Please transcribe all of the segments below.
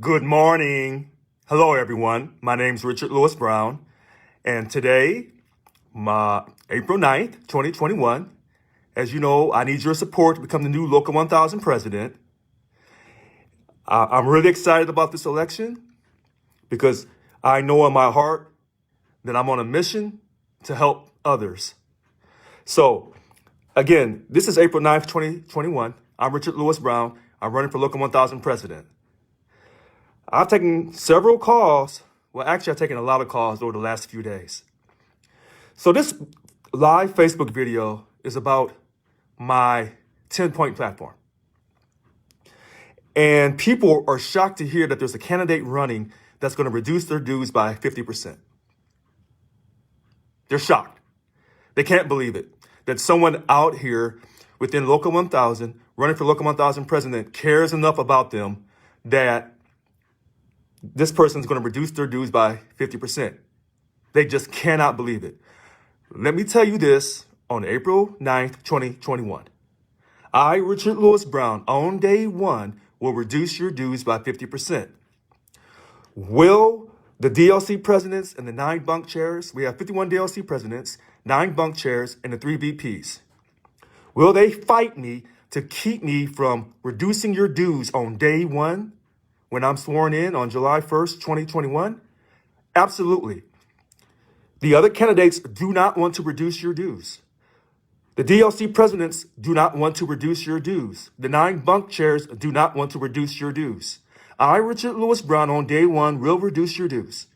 Good morning. Hello, everyone. My name's Richard Lewis Brown, and today, April 9th, 2021, as you know, I need your support to become the new Local 1000 president. I'm really excited about this election because I know in my heart that I'm on a mission to help others. So, again, this is April 9th, 2021. I'm Richard Lewis Brown. I'm running for Local 1000 president. I've taken several calls. Well, actually, I've taken a lot of calls over the last few days. So this live Facebook video is about my 10-point platform. And people are shocked to hear that there's a candidate running that's going to reduce their dues by 50%. They're shocked. They can't believe it. That someone out here within Local 1000, running for Local 1000 president, cares enough about them that this person's going to reduce their dues by 50%. They just cannot believe it. Let me tell you this on April 9th, 2021. I, Richard Lewis Brown, on day one, will reduce your dues by 50%. Will the DLC presidents and the 9 bunk chairs, we have 51 DLC presidents, 9 bunk chairs, and the 3 VPs, will they fight me to keep me from reducing your dues on day one when I'm sworn in on July 1st, 2021? Absolutely. The other candidates do not want to reduce your dues. The DLC presidents do not want to reduce your dues. The 9 bunk chairs do not want to reduce your dues. I, Richard Lewis Brown, on day one will reduce your dues.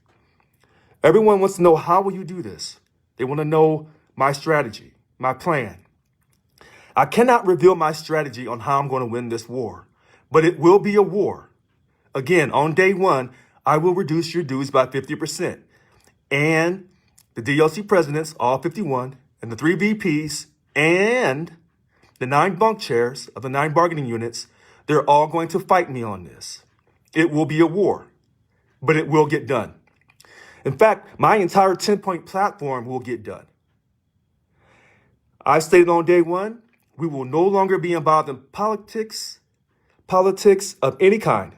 Everyone wants to know, how will you do this? They want to know my strategy, my plan. I cannot reveal my strategy on how I'm going to win this war, but it will be a war. Again, on day one, I will reduce your dues by 50%. And the DLC presidents, all 51, and the 3 VPs, and the 9 bunk chairs of the 9 bargaining units, they're all going to fight me on this. It will be a war, but it will get done. In fact, my entire 10-point platform will get done. I stated on day one, we will no longer be involved in politics of any kind.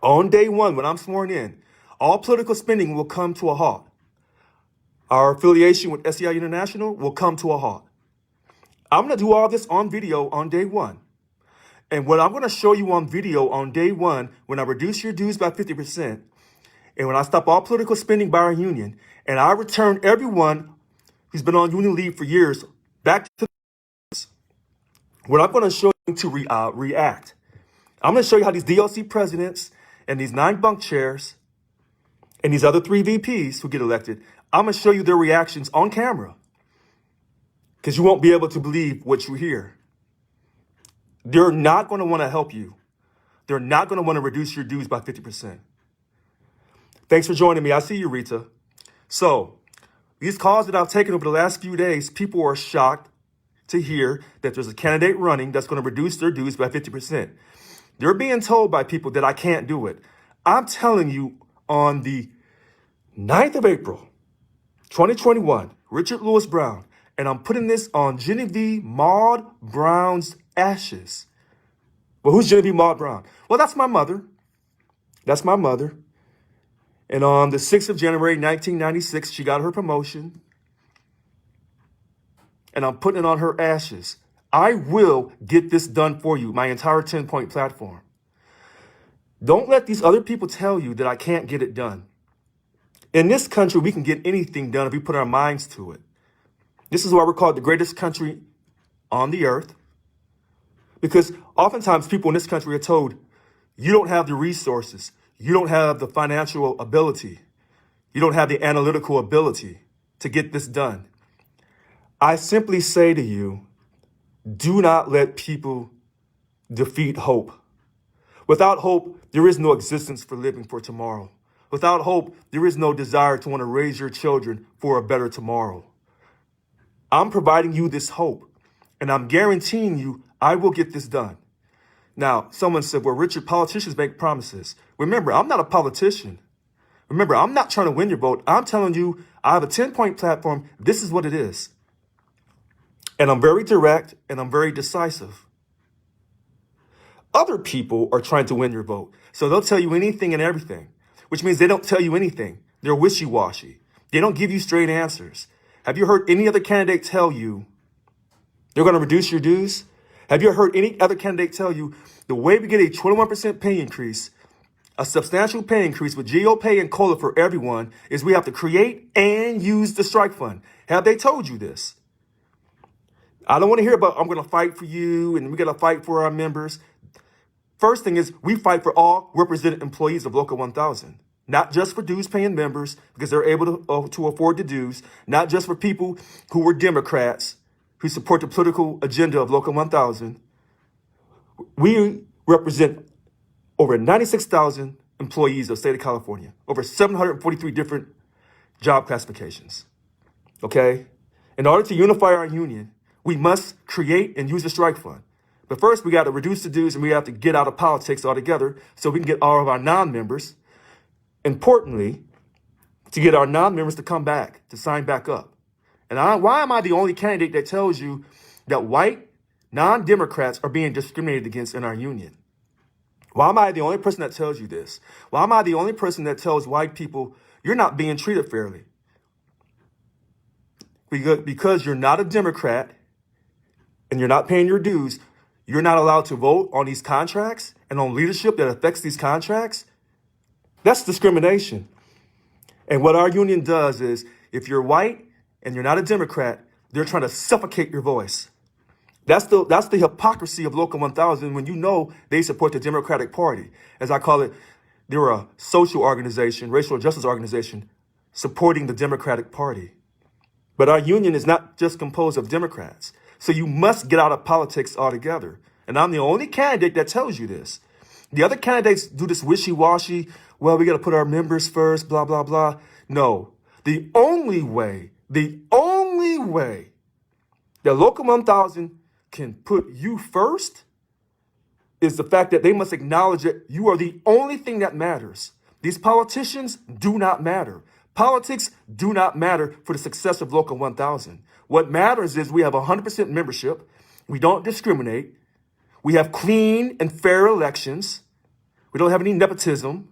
On day one, when I'm sworn in, all political spending will come to a halt. Our affiliation with SEI International will come to a halt. I'm going to do all this on video on day one. And what I'm going to show you on video on day one, when I reduce your dues by 50%, and when I stop all political spending by our union, and I return everyone who's been on union leave for years back to what I'm going to show you to react. I'm going to show you how these DLC presidents and these 9 bunk chairs and these other 3 VPs who get elected, I'm going to show you their reactions on camera, because you won't be able to believe what you hear. They're not going to want to help you. They're not going to want to reduce your dues by 50%. Thanks for joining me. I see you, Rita. So these calls that I've taken over the last few days, people are shocked to hear that there's a candidate running that's going to reduce their dues by 50%. They're being told by people that I can't do it. I'm telling you, on the 9th of April, 2021, Richard Lewis Brown, and I'm putting this on Genevieve Maud Brown's ashes. Well, who's Genevieve Maud Brown? Well, that's my mother. That's my mother. And on the 6th of January, 1996, she got her promotion. And I'm putting it on her ashes. I will get this done for you, my entire 10-point platform. Don't let these other people tell you that I can't get it done. In this country, we can get anything done if we put our minds to it. This is why we're called the greatest country on the earth. Because oftentimes people in this country are told, you don't have the resources. You don't have the financial ability. You don't have the analytical ability to get this done. I simply say to you, do not let people defeat hope. Without hope, there is no existence for living for tomorrow. Without hope, there is no desire to want to raise your children for a better tomorrow. I'm providing you this hope, and I'm guaranteeing you I will get this done. Now, someone said, well, Richard, politicians make promises. Remember, I'm not a politician. Remember, I'm not trying to win your vote. I'm telling you, I have a 10-point platform. This is what it is. And I'm very direct and I'm very decisive. Other people are trying to win your vote. So they'll tell you anything and everything, which means they don't tell you anything. They're wishy-washy. They don't give you straight answers. Have you heard any other candidate tell you they're going to reduce your dues? Have you heard any other candidate tell you the way we get a 21% pay increase, a substantial pay increase with GO pay and COLA for everyone, is we have to create and use the strike fund? Have they told you this? I don't want to hear about, I'm going to fight for you and we got to fight for our members. First thing is, we fight for all represented employees of Local 1000, not just for dues paying members because they're able to afford the dues, not just for people who were Democrats who support the political agenda of Local 1000. We represent over 96,000 employees of the state of California, over 743 different job classifications. Okay? In order to unify our union, we must create and use the strike fund. But first, we got to reduce the dues and we have to get out of politics altogether so we can get all of our non-members, importantly, to get our non-members to come back, to sign back up. And why am I the only candidate that tells you that white non-Democrats are being discriminated against in our union? Why am I the only person that tells you this? Why am I the only person that tells white people you're not being treated fairly? Because you're not a Democrat and you're not paying your dues, you're not allowed to vote on these contracts and on leadership that affects these contracts. That's discrimination. And what our union does is, if you're white and you're not a Democrat, they're trying to suffocate your voice. That's the hypocrisy of Local 1000 when you know they support the Democratic Party. As I call it, they're a social organization, racial justice organization, supporting the Democratic Party. But our union is not just composed of Democrats. So you must get out of politics altogether. And I'm the only candidate that tells you this. The other candidates do this wishy-washy, well, we got to put our members first, blah, blah, blah. No, the only way that Local 1000 can put you first is the fact that they must acknowledge that you are the only thing that matters. These politicians do not matter. Politics do not matter for the success of Local 1000. What matters is we have 100% membership. We don't discriminate. We have clean and fair elections. We don't have any nepotism.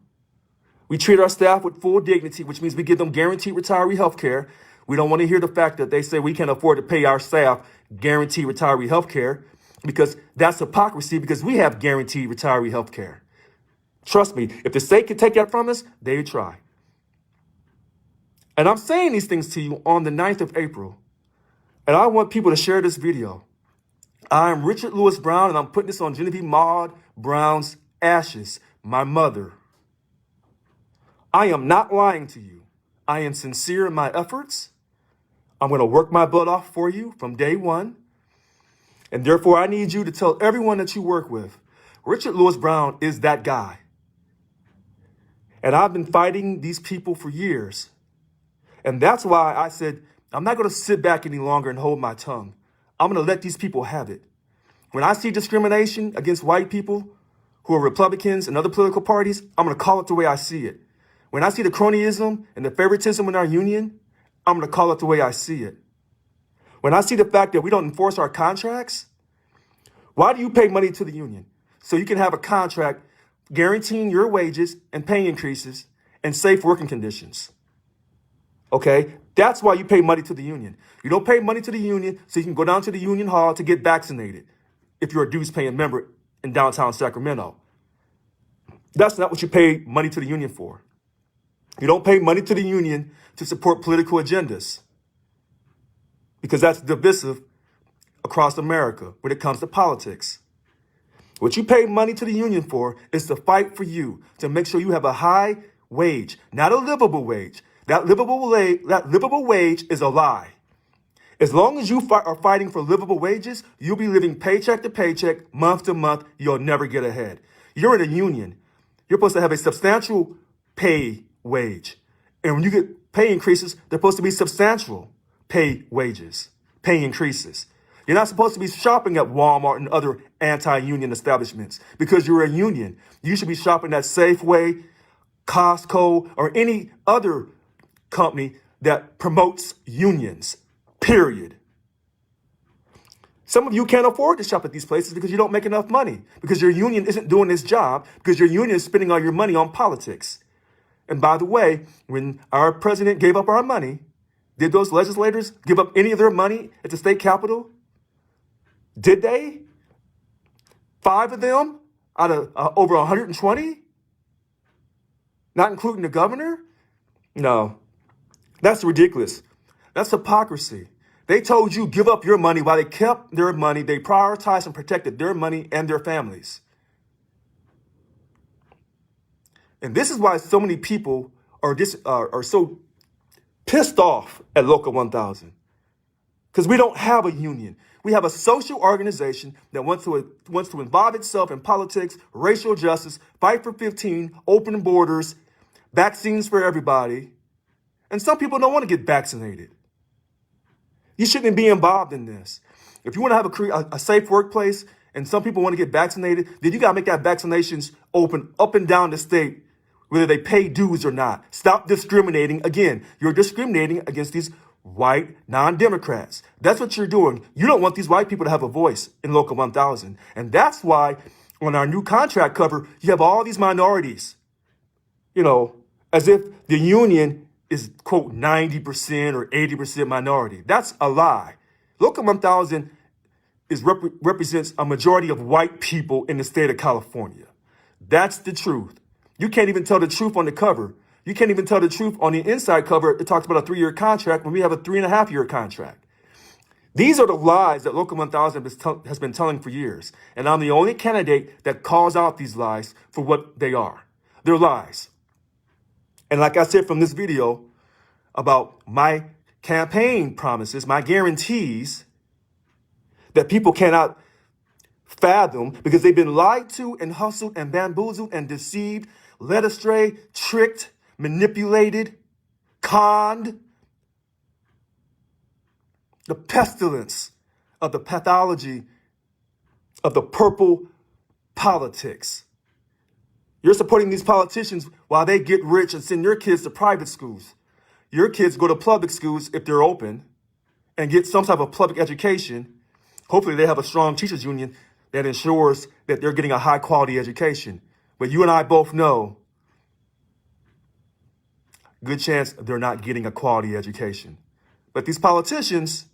We treat our staff with full dignity, which means we give them guaranteed retiree health care. We don't want to hear the fact that they say we can't afford to pay our staff guaranteed retiree health care, because that's hypocrisy, because we have guaranteed retiree health care. Trust me, if the state could take that from us, they'd try. And I'm saying these things to you on the 9th of April. And I want people to share this video. I'm Richard Lewis Brown, and I'm putting this on Genevieve Maud Brown's ashes, my mother. I am not lying to you. I am sincere in my efforts. I'm going to work my butt off for you from day one. And therefore, I need you to tell everyone that you work with, Richard Lewis Brown is that guy. And I've been fighting these people for years. And that's why I said, I'm not going to sit back any longer and hold my tongue. I'm going to let these people have it. When I see discrimination against white people who are Republicans and other political parties, I'm going to call it the way I see it. When I see the cronyism and the favoritism in our union, I'm going to call it the way I see it. When I see the fact that we don't enforce our contracts, why do you pay money to the union? So you can have a contract guaranteeing your wages and pay increases and safe working conditions. Okay? That's why you pay money to the union. You don't pay money to the union so you can go down to the union hall to get vaccinated if you're a dues-paying member in downtown Sacramento. That's not what you pay money to the union for. You don't pay money to the union to support political agendas, because that's divisive across America when it comes to politics. What you pay money to the union for is to fight for you, to make sure you have a high wage, not a livable wage. That livable wage is a lie. As long as you are fighting for livable wages, you'll be living paycheck to paycheck, month to month. You'll never get ahead. You're in a union. You're supposed to have a substantial pay wage. And when you get pay increases, they're supposed to be substantial pay wages, pay increases. You're not supposed to be shopping at Walmart and other anti-union establishments because you're a union. You should be shopping at Safeway, Costco, or any other company that promotes unions, period. Some of you can't afford to shop at these places because you don't make enough money, because your union isn't doing its job, because your union is spending all your money on politics. And by the way, when our president gave up our money, did those legislators give up any of their money at the state capitol? Did they? 5 of them out of over 120? Not including the governor? No, that's ridiculous. That's hypocrisy. They told you give up your money while they kept their money. They prioritized and protected their money and their families. And this is why so many people are so pissed off at Local 1000. Because we don't have a union. We have a social organization that wants to involve itself in politics, racial justice, fight for 15, open borders, vaccines for everybody. And some people don't want to get vaccinated. You shouldn't be involved in this. If you want to have a safe workplace and some people want to get vaccinated, then you got to make that vaccinations open up and down the state, whether they pay dues or not. Stop discriminating. Again, you're discriminating against these white non-Democrats. That's what you're doing. You don't want these white people to have a voice in Local 1000. And that's why on our new contract cover, you have all these minorities, as if the union is, quote, 90% or 80% minority. That's a lie. Local 1000 represents a majority of white people in the state of California. That's the truth. You can't even tell the truth on the cover. You can't even tell the truth on the inside cover. It talks about a 3-year contract when we have a 3.5-year contract. These are the lies that Local 1000 has been telling for years. And I'm the only candidate that calls out these lies for what they are. They're lies. And like I said from this video about my campaign promises, my guarantees that people cannot fathom because they've been lied to and hustled and bamboozled and deceived, led astray, tricked, manipulated, conned. The pestilence of the pathology of the purple politics. You're supporting these politicians while they get rich and send your kids to private schools. Your kids go to public schools if they're open and get some type of public education. Hopefully they have a strong teachers union that ensures that they're getting a high quality education. But you and I both know, good chance they're not getting a quality education. But these politicians,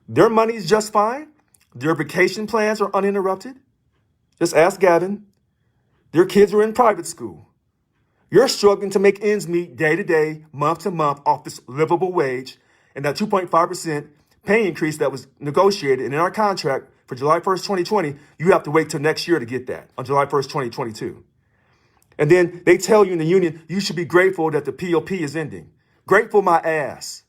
their money is just fine. Their vacation plans are uninterrupted. Just ask Gavin. Their kids are in private school. You're struggling to make ends meet day to day, month to month off this livable wage and that 2.5% pay increase that was negotiated in our contract for July 1st, 2020. You have to wait till next year to get that on July 1st, 2022. And then they tell you in the union, you should be grateful that the POP is ending. Grateful my ass.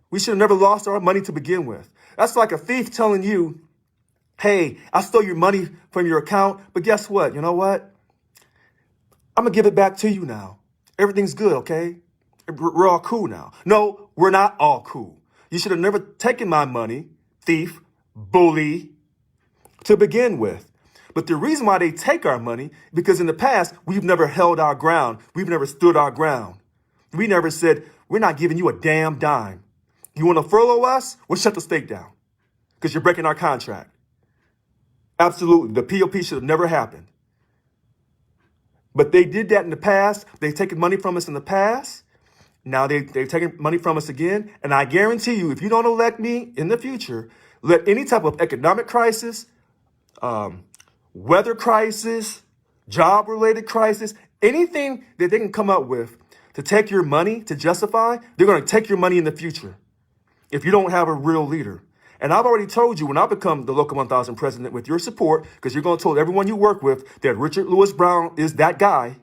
We should have never lost our money to begin with. That's like a thief telling you, hey, I stole your money from your account, but guess what? You know what? I'm going to give it back to you now. Everything's good, okay? We're all cool now. No, we're not all cool. You should have never taken my money, thief, bully, to begin with. But the reason why they take our money, because in the past, we've never held our ground. We've never stood our ground. We never said, we're not giving you a damn dime. You want to furlough us? Well, shut the state down because you're breaking our contract. Absolutely. The POP should have never happened. But they did that in the past. They've taken money from us in the past. Now they've taken money from us again. And I guarantee you, if you don't elect me in the future, let any type of economic crisis, weather crisis, job-related crisis, anything that they can come up with to take your money to justify, they're going to take your money in the future if you don't have a real leader. And I've already told you when I become the Local 1000 president with your support, because you're going to tell everyone you work with that Richard Lewis Brown is that guy,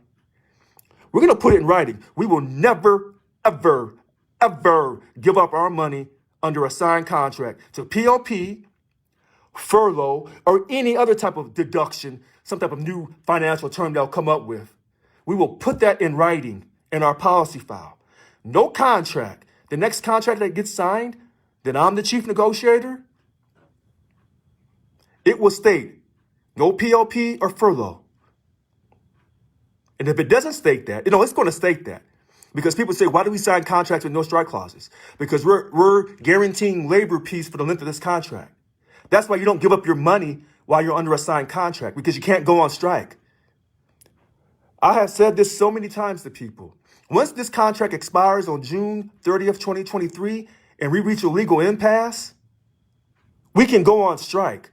we're going to put it in writing. We will never, ever, ever give up our money under a signed contract to POP, furlough, or any other type of deduction, some type of new financial term they'll come up with. We will put that in writing in our policy file. No contract. The next contract that gets signed, then I'm the chief negotiator. It will state no POP or furlough. And if it doesn't state that, it's going to state that. Because people say, why do we sign contracts with no strike clauses? Because we're guaranteeing labor peace for the length of this contract. That's why you don't give up your money while you're under a signed contract, because you can't go on strike. I have said this so many times to people. Once this contract expires on June 30th, 2023, and we reach a legal impasse, we can go on strike.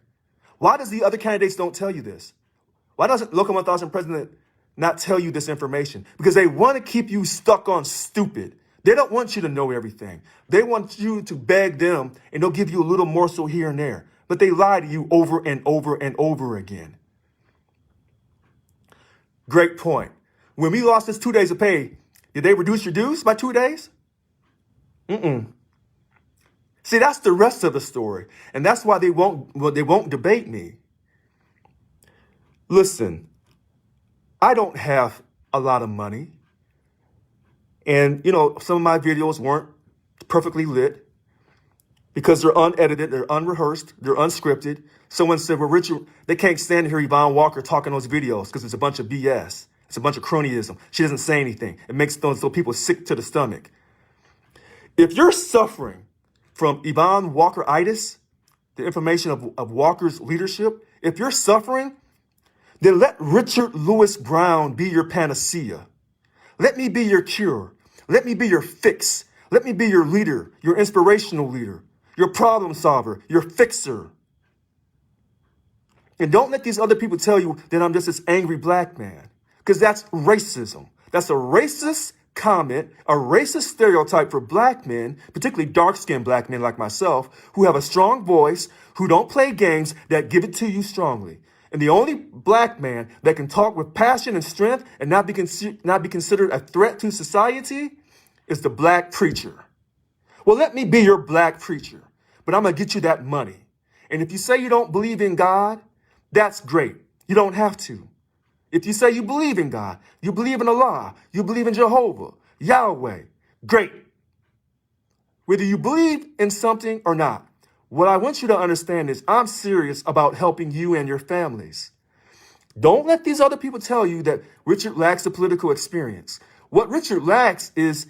Why does the other candidates don't tell you this? Why doesn't Local 1000 president not tell you this information? Because they want to keep you stuck on stupid. They don't want you to know everything. They want you to beg them, and they'll give you a little morsel here and there. But they lie to you over and over and over again. Great point. When we lost this 2 days of pay, did they reduce your dues by 2 days? See, that's the rest of the story. And that's why they won't debate me. Listen, I don't have a lot of money. And, some of my videos weren't perfectly lit because they're unedited, they're unrehearsed, they're unscripted. Someone said, well, Richard, they can't stand to hear Yvonne Walker talking those videos because it's a bunch of BS. It's a bunch of cronyism. She doesn't say anything. It makes those people sick to the stomach. If you're suffering from Yvonne Walker-itis, the information of Walker's leadership, if you're suffering, then let Richard Lewis Brown be your panacea. Let me be your cure. Let me be your fix. Let me be your leader, your inspirational leader, your problem solver, your fixer. And don't let these other people tell you that I'm just this angry black man, because that's racism. That's a racist comment, a racist stereotype for black men, particularly dark-skinned black men like myself, who have a strong voice, who don't play games, that give it to you strongly. And the only black man that can talk with passion and strength and not be considered a threat to society is the black preacher. Well, let me be your black preacher, but I'm going to get you that money. And if you say you don't believe in God, that's great. You don't have to. If you say you believe in God, you believe in Allah, you believe in Jehovah, Yahweh, great. Whether you believe in something or not, what I want you to understand is I'm serious about helping you and your families. Don't let these other people tell you that Richard lacks the political experience. What Richard lacks is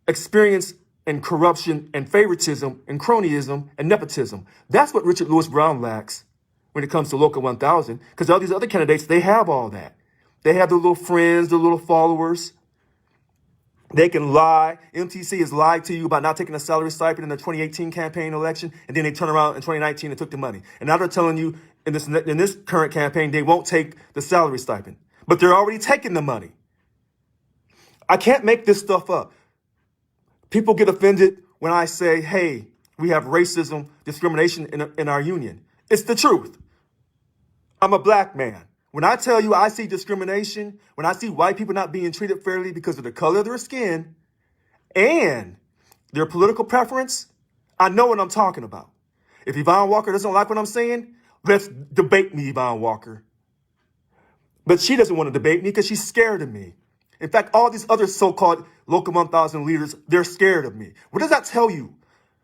experience in corruption and favoritism and cronyism and nepotism. That's what Richard Lewis Brown lacks when it comes to Local 1000, because all these other candidates, they have all that. They have their little friends, their little followers. They can lie. MTC has lied to you about not taking a salary stipend in the 2018 campaign election, and then they turn around in 2019 and took the money. And now they're telling you in this current campaign they won't take the salary stipend, but they're already taking the money. I can't make this stuff up. People get offended when I say, hey, we have racism, discrimination in our union. It's the truth. I'm a black man. When I tell you I see discrimination, when I see white people not being treated fairly because of the color of their skin and their political preference, I know what I'm talking about. If Yvonne Walker doesn't like what I'm saying, let's debate me, Yvonne Walker. But she doesn't want to debate me because she's scared of me. In fact, all these other so-called Local 1000 leaders, they're scared of me. What does that tell you?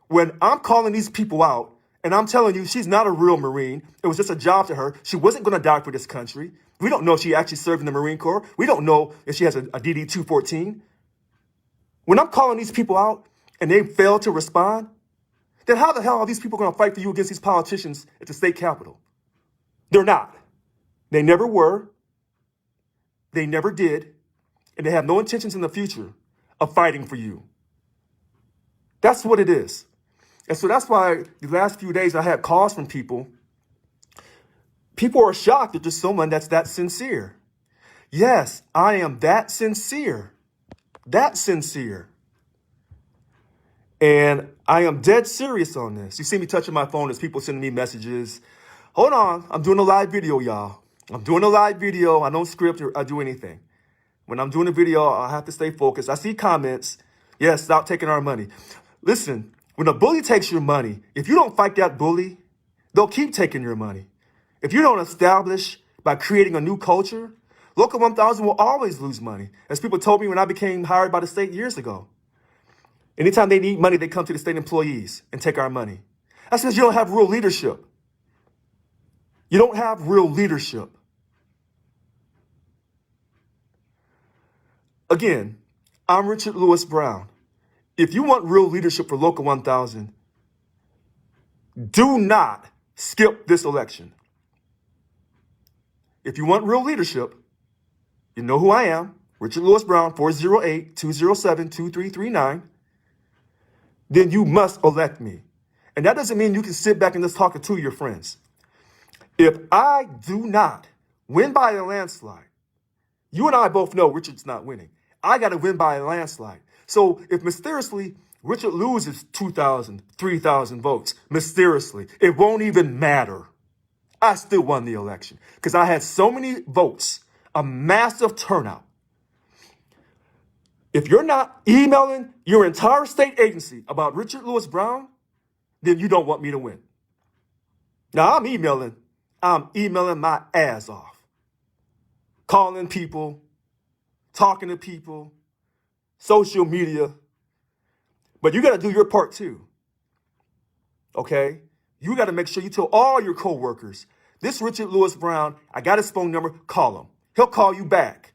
When I'm calling these people out, and I'm telling you, she's not a real Marine. It was just a job to her. She wasn't going to die for this country. We don't know if she actually served in the Marine Corps. We don't know if she has a DD-214. When I'm calling these people out and they fail to respond, then how the hell are these people going to fight for you against these politicians at the state capitol? They're not. They never were. They never did. And they have no intentions in the future of fighting for you. That's what it is. And so that's why the last few days I had calls from people. People are shocked that there's someone that's that sincere. Yes, I am that sincere. That sincere. And I am dead serious on this. You see me touching my phone as people sending me messages. Hold on, I'm doing a live video, y'all. I'm doing a live video. I don't script or I do anything. When I'm doing a video, I have to stay focused. I see comments. Yes, stop taking our money. Listen. When a bully takes your money, if you don't fight that bully, they'll keep taking your money. If you don't establish by creating a new culture, Local 1000 will always lose money. As people told me when I became hired by the state years ago. Anytime they need money, they come to the state employees and take our money. That's because you don't have real leadership. You don't have real leadership. Again, I'm Richard Lewis Brown. If you want real leadership for Local 1000, do not skip this election. If you want real leadership, you know who I am, Richard Lewis Brown, 408-207-2339. Then you must elect me. And that doesn't mean you can sit back and just talk to your friends. If I do not win by a landslide, you and I both know Richard's not winning. I got to win by a landslide. So if mysteriously Richard loses 2,000, 3,000 votes, mysteriously, it won't even matter. I still won the election because I had so many votes, a massive turnout. If you're not emailing your entire state agency about Richard Lewis Brown, then you don't want me to win. Now, I'm emailing my ass off. Calling people, talking to people, social media. But you got to do your part too. Okay? You got to make sure you tell all your coworkers, this Richard Lewis Brown, I got his phone number, call him. He'll call you back.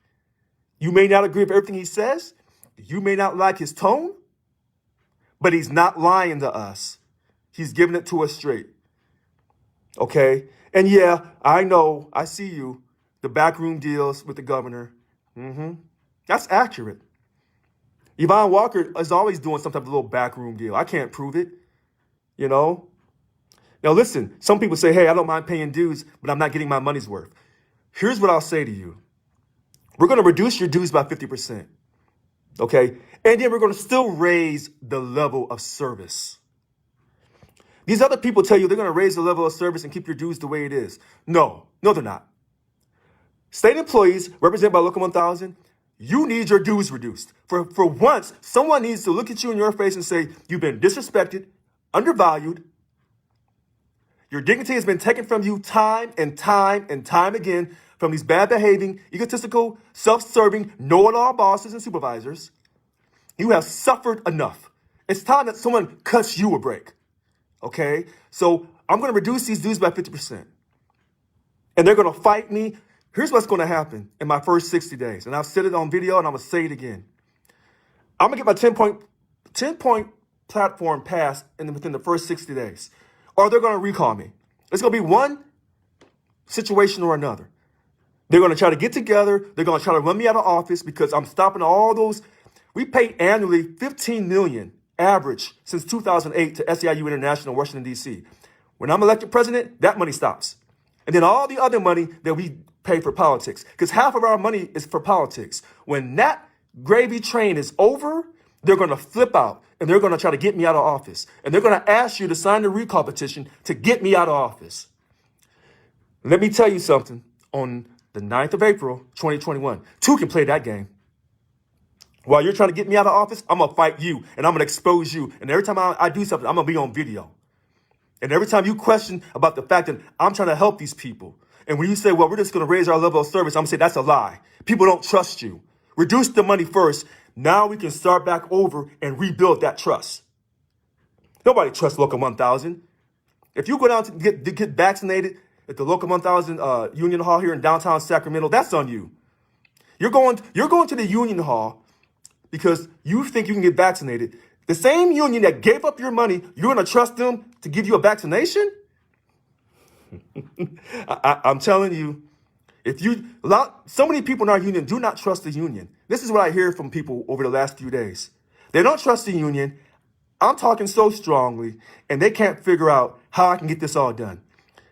You may not agree with everything he says. You may not like his tone, but he's not lying to us. He's giving it to us straight. Okay? And yeah, I know, I see you, the backroom deals with the governor. That's accurate. Yvonne Walker is always doing some type of little backroom deal. I can't prove it, you know? Now listen, some people say, hey, I don't mind paying dues, but I'm not getting my money's worth. Here's what I'll say to you. We're going to reduce your dues by 50%. Okay? And then we're going to still raise the level of service. These other people tell you they're going to raise the level of service and keep your dues the way it is. No, they're not. State employees represented by Local 1000, you need your dues reduced. For once, someone needs to look at you in your face and say, you've been disrespected, undervalued. Your dignity has been taken from you time and time and time again from these bad behaving, egotistical, self-serving, know-it-all bosses and supervisors. You have suffered enough. It's time that someone cuts you a break. Okay? So I'm going to reduce these dues by 50%. And they're going to fight me. Here's what's going to happen in my first 60 days. And I've said it on video and I'm going to say it again. I'm going to get my 10-point platform passed within the first 60 days. Or they're going to recall me. It's going to be one situation or another. They're going to try to get together. They're going to try to run me out of office because I'm stopping all those. We pay annually $15 million average since 2008 to SEIU International, Washington, D.C. When I'm elected president, that money stops. And then all the other money that we pay for politics, because half of our money is for politics. When that gravy train is over, they're going to flip out and they're going to try to get me out of office. And they're going to ask you to sign the recall petition to get me out of office. Let me tell you something. On the 9th of April, 2021, two can play that game. While you're trying to get me out of office, I'm going to fight you and I'm going to expose you. And every time I do something, I'm going to be on video. And every time you question about the fact that I'm trying to help these people, and when you say, well, we're just going to raise our level of service, I'm going to say that's a lie. People don't trust you. Reduce the money first. Now we can start back over and rebuild that trust. Nobody trusts Local 1000. If you go down to get vaccinated at the Local 1000 Union Hall here in downtown Sacramento, that's on you. You're going to the Union Hall because you think you can get vaccinated. The same union that gave up your money, you're going to trust them to give you a vaccination? I'm telling you, so many people in our union do not trust the union. This is what I hear from people over the last few days. They don't trust the union. I'm talking so strongly, and they can't figure out how I can get this all done.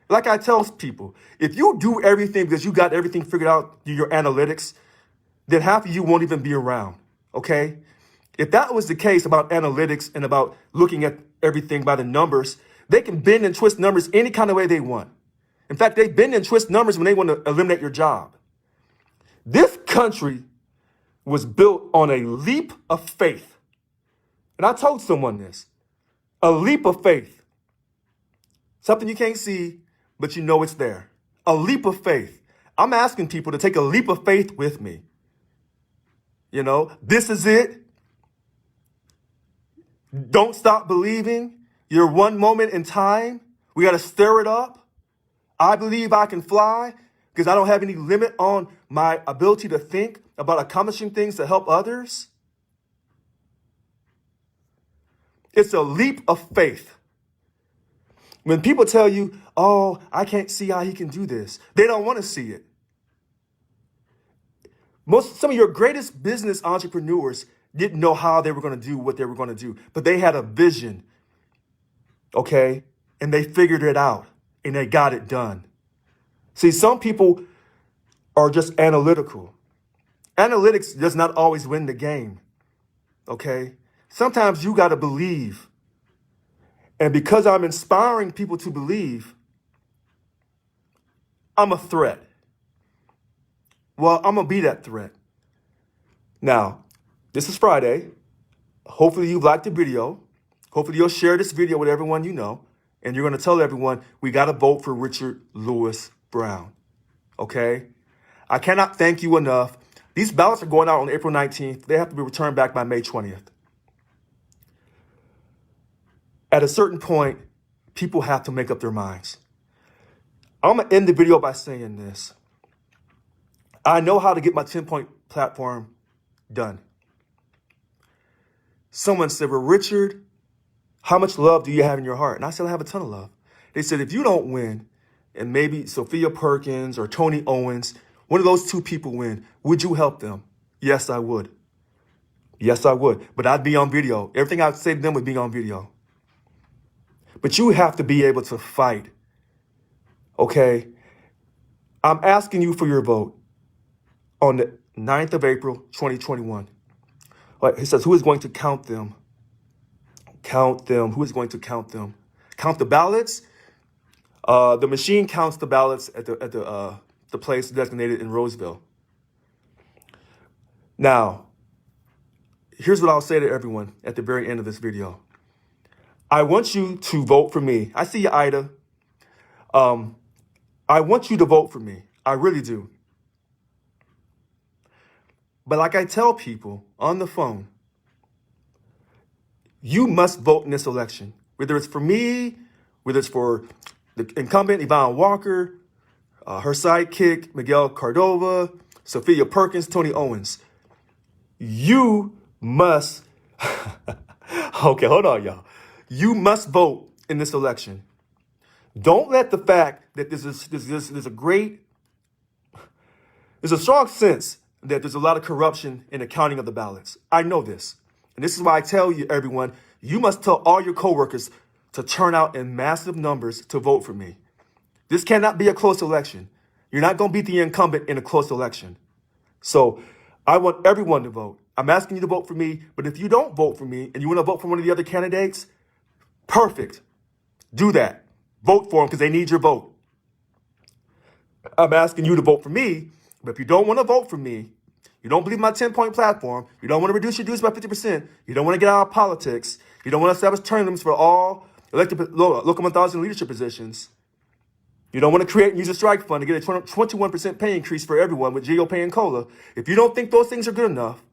Like I tell people, if you do everything because you got everything figured out through your analytics, then half of you won't even be around, okay? If that was the case about analytics and about looking at everything by the numbers, they can bend and twist numbers any kind of way they want. In fact, they bend and twist numbers when they want to eliminate your job. This country was built on a leap of faith. And I told someone this, a leap of faith. Something you can't see, but you know it's there. A leap of faith. I'm asking people to take a leap of faith with me. You know, this is it. Don't stop believing. You're one moment in time. We got to stir it up. I believe I can fly because I don't have any limit on my ability to think about accomplishing things to help others. It's a leap of faith. When people tell you, oh, I can't see how he can do this, they don't want to see it. Some of your greatest business entrepreneurs didn't know how they were going to do what they were going to do, but they had a vision, okay? And they figured it out and they got it done. See, some people are just analytical. Analytics does not always win the game, okay? Sometimes you got to believe. And because I'm inspiring people to believe, I'm a threat. Well, I'm going to be that threat. Now, this is Friday. Hopefully you liked the video. Hopefully you'll share this video with everyone you know. And you're going to tell everyone, we got to vote for Richard Lewis Brown. Okay? I cannot thank you enough. These ballots are going out on April 19th. They have to be returned back by May 20th. At a certain point, people have to make up their minds. I'm going to end the video by saying this. I know how to get my 10-point platform done. Someone said, well, Richard, how much love do you have in your heart? And I said, I have a ton of love. They said, if you don't win, and maybe Sophia Perkins or Tony Owens, one of those two people win, would you help them? Yes, I would. Yes, I would. But I'd be on video. Everything I'd say to them would be on video. But you have to be able to fight. Okay? I'm asking you for your vote on the 9th of April, 2021. He says, who is going to count them? Count them. Who is going to count them? Count the ballots? The machine counts the ballots at the place designated in Roseville. Now, here's what I'll say to everyone at the very end of this video. I want you to vote for me. I see you, Ida. I want you to vote for me. I really do. But like I tell people on the phone, you must vote in this election. Whether it's for me, whether it's for the incumbent, Yvonne Walker, her sidekick, Miguel Cordova, Sophia Perkins, Tony Owens. You must, okay, hold on, y'all. You must vote in this election. Don't let the fact that there's a strong sense that there's a lot of corruption in the counting of the ballots. I know this. And this is why I tell you, everyone, you must tell all your coworkers to turn out in massive numbers to vote for me. This cannot be a close election. You're not going to beat the incumbent in a close election. So I want everyone to vote. I'm asking you to vote for me. But if you don't vote for me and you want to vote for one of the other candidates, perfect. Do that. Vote for them because they need your vote. I'm asking you to vote for me. But if you don't want to vote for me, you don't believe my 10-point platform, you don't want to reduce your dues by 50%, you don't want to get out of politics, you don't want to establish term limits for all elected local 1,000 leadership positions, you don't want to create and use a strike fund to get a 21% pay increase for everyone with GO pay and COLA. If you don't think those things are good enough,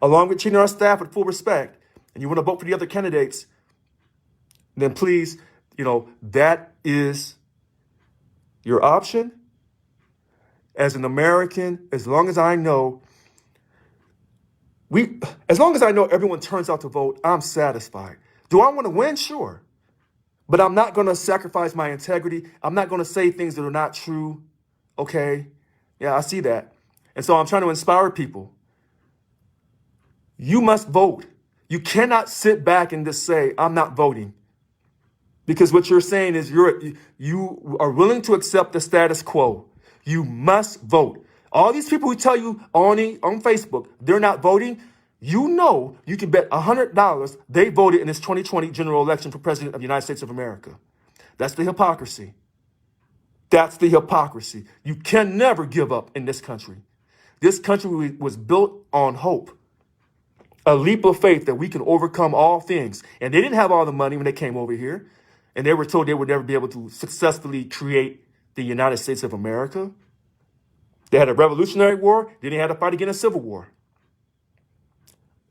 along with treating our staff with full respect, and you want to vote for the other candidates, then please, that is your option. As an American, as long as I know everyone turns out to vote, I'm satisfied. Do I want to win? Sure. But I'm not going to sacrifice my integrity. I'm not going to say things that are not true. Okay? Yeah, I see that. And so I'm trying to inspire people. You must vote. You cannot sit back and just say, I'm not voting. Because what you're saying is you are willing to accept the status quo. You must vote. All these people who tell you on Facebook they're not voting, you can bet $100 they voted in this 2020 general election for president of the United States of America. That's the hypocrisy. That's the hypocrisy. You can never give up in this country. This country was built on hope, a leap of faith that we can overcome all things. And they didn't have all the money when they came over here, and they were told they would never be able to successfully create the United States of America. They had a Revolutionary War. Then they had to fight against a Civil War.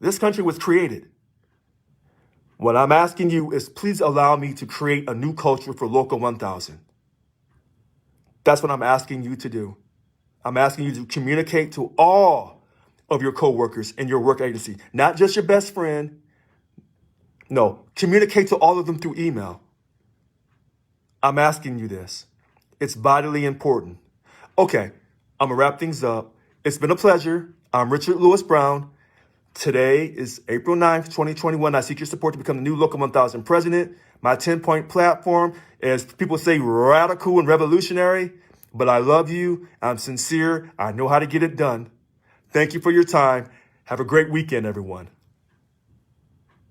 This country was created. What I'm asking you is please allow me to create a new culture for Local 1000. That's what I'm asking you to do. I'm asking you to communicate to all of your coworkers in your work agency, not just your best friend, No, communicate to all of them through email. I'm asking you this. It's vitally important. Okay, I'm going to wrap things up. It's been a pleasure. I'm Richard Lewis Brown. Today is April 9th, 2021. I seek your support to become the new Local 1000 president. My 10-point platform is, people say, radical and revolutionary, but I love you. I'm sincere. I know how to get it done. Thank you for your time. Have a great weekend, everyone.